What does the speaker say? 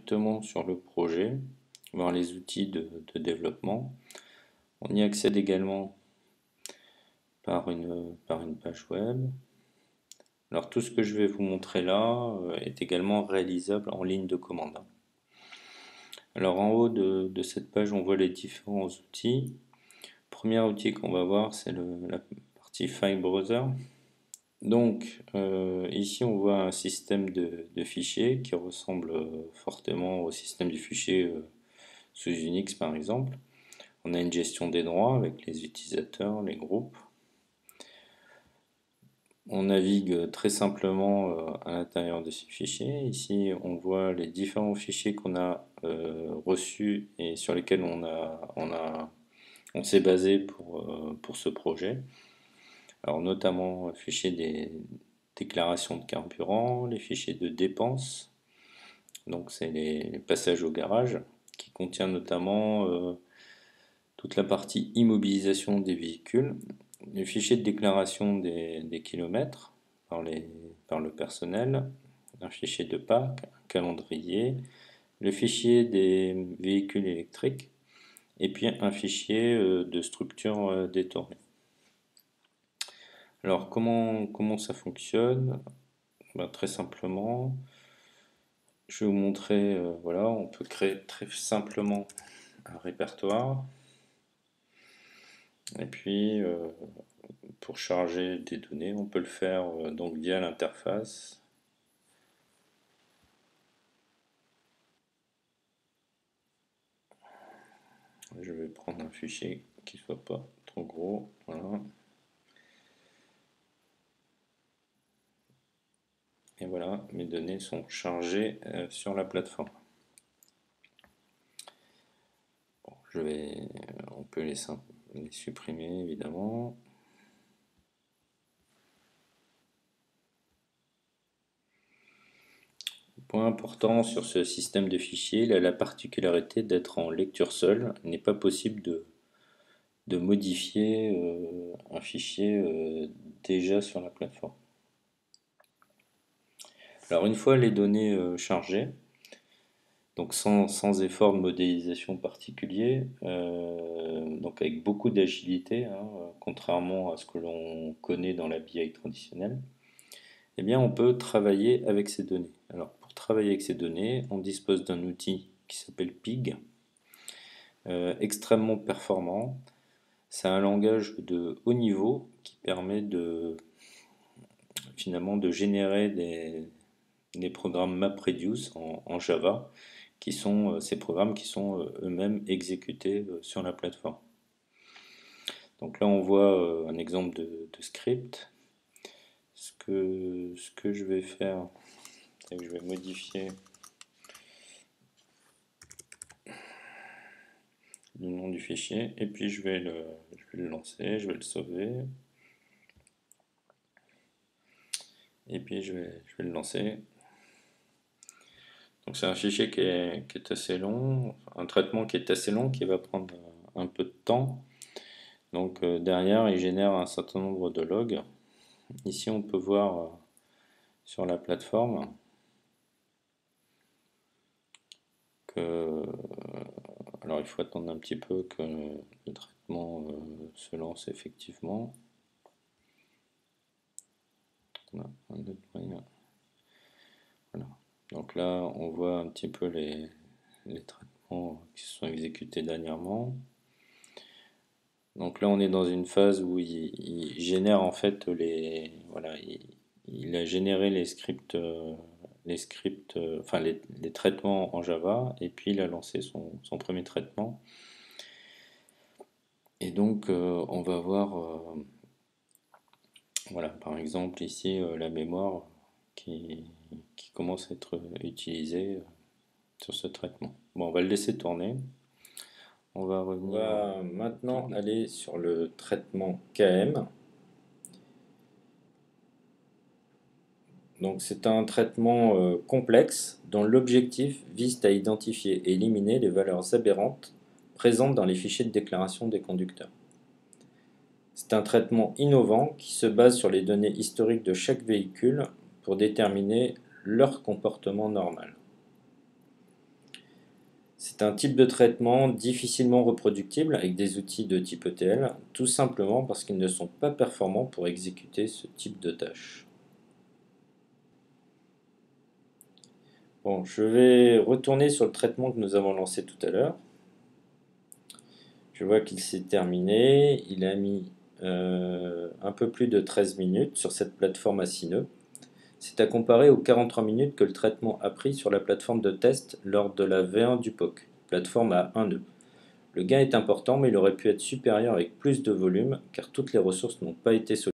directement sur le projet, voir les outils de développement. On y accède également par une page web. Alors tout ce que je vais vous montrer là est également réalisable en ligne de commande. Alors en haut de cette page, on voit les différents outils. Premier outil qu'on va voir, c'est la partie File Browser. Donc ici on voit un système de fichiers qui ressemble fortement au système du fichier sous Unix par exemple. On a une gestion des droits avec les utilisateurs, les groupes. On navigue très simplement à l'intérieur de ces fichiers. Ici on voit les différents fichiers qu'on a reçus et sur lesquels on s'est basé pour ce projet. Alors notamment fichier des déclarations de carburant, les fichiers de dépenses, donc c'est les passages au garage, qui contient notamment toute la partie immobilisation des véhicules, les fichiers de déclaration des kilomètres par le personnel, un fichier de parc, un calendrier, le fichier des véhicules électriques, et puis un fichier de structure détorée. Alors comment ça fonctionne? Très simplement, je vais vous montrer, voilà, on peut créer très simplement un répertoire. Et puis pour charger des données, on peut le faire donc via l'interface. Je vais prendre un fichier qui soit pas trop gros, voilà. Et voilà, mes données sont chargées sur la plateforme. Bon, on peut les supprimer évidemment. Point important sur ce système de fichiers, il a la particularité d'être en lecture seule. Il n'est pas possible de modifier un fichier déjà sur la plateforme. Alors une fois les données chargées, donc sans effort de modélisation particulier, donc avec beaucoup d'agilité, hein, contrairement à ce que l'on connaît dans la BI traditionnelle, eh bien on peut travailler avec ces données. Alors pour travailler avec ces données, on dispose d'un outil qui s'appelle Pig, extrêmement performant. C'est un langage de haut niveau qui permet finalement de générer des programmes MapReduce en Java, qui sont ces programmes qui sont eux-mêmes exécutés sur la plateforme. Donc là on voit un exemple de script. Ce que je vais faire, c'est que je vais modifier le nom du fichier et puis je vais le lancer, je vais le sauver et puis je vais le lancer. Donc c'est un fichier qui est assez long, un traitement qui est assez long, qui va prendre un peu de temps. Donc derrière il génère un certain nombre de logs. Ici on peut voir sur la plateforme que alors il faut attendre un petit peu que le traitement se lance effectivement. On a un autre moyen. Voilà. Donc là on voit un petit peu les traitements qui se sont exécutés dernièrement. Donc là on est dans une phase où il génère en fait voilà, il a généré les scripts, enfin les traitements en Java, et puis il a lancé son premier traitement. Et donc on va voir, voilà, par exemple ici la mémoire qui commence à être utilisée sur ce traitement. Bon, on va le laisser tourner. On va revenir. On va maintenant aller sur le traitement KM. Donc c'est un traitement complexe dont l'objectif vise à identifier et éliminer les valeurs aberrantes présentes dans les fichiers de déclaration des conducteurs. C'est un traitement innovant qui se base sur les données historiques de chaque véhicule pour déterminer leur comportement normal. C'est un type de traitement difficilement reproductible avec des outils de type ETL, tout simplement parce qu'ils ne sont pas performants pour exécuter ce type de tâche. Bon, je vais retourner sur le traitement que nous avons lancé tout à l'heure. Je vois qu'il s'est terminé. Il a mis un peu plus de 13 minutes sur cette plateforme à 6 nœuds. C'est à comparer aux 43 minutes que le traitement a pris sur la plateforme de test lors de la V1 du POC, plateforme à 1 nœud. Le gain est important, mais il aurait pu être supérieur avec plus de volume, car toutes les ressources n'ont pas été sollicitées.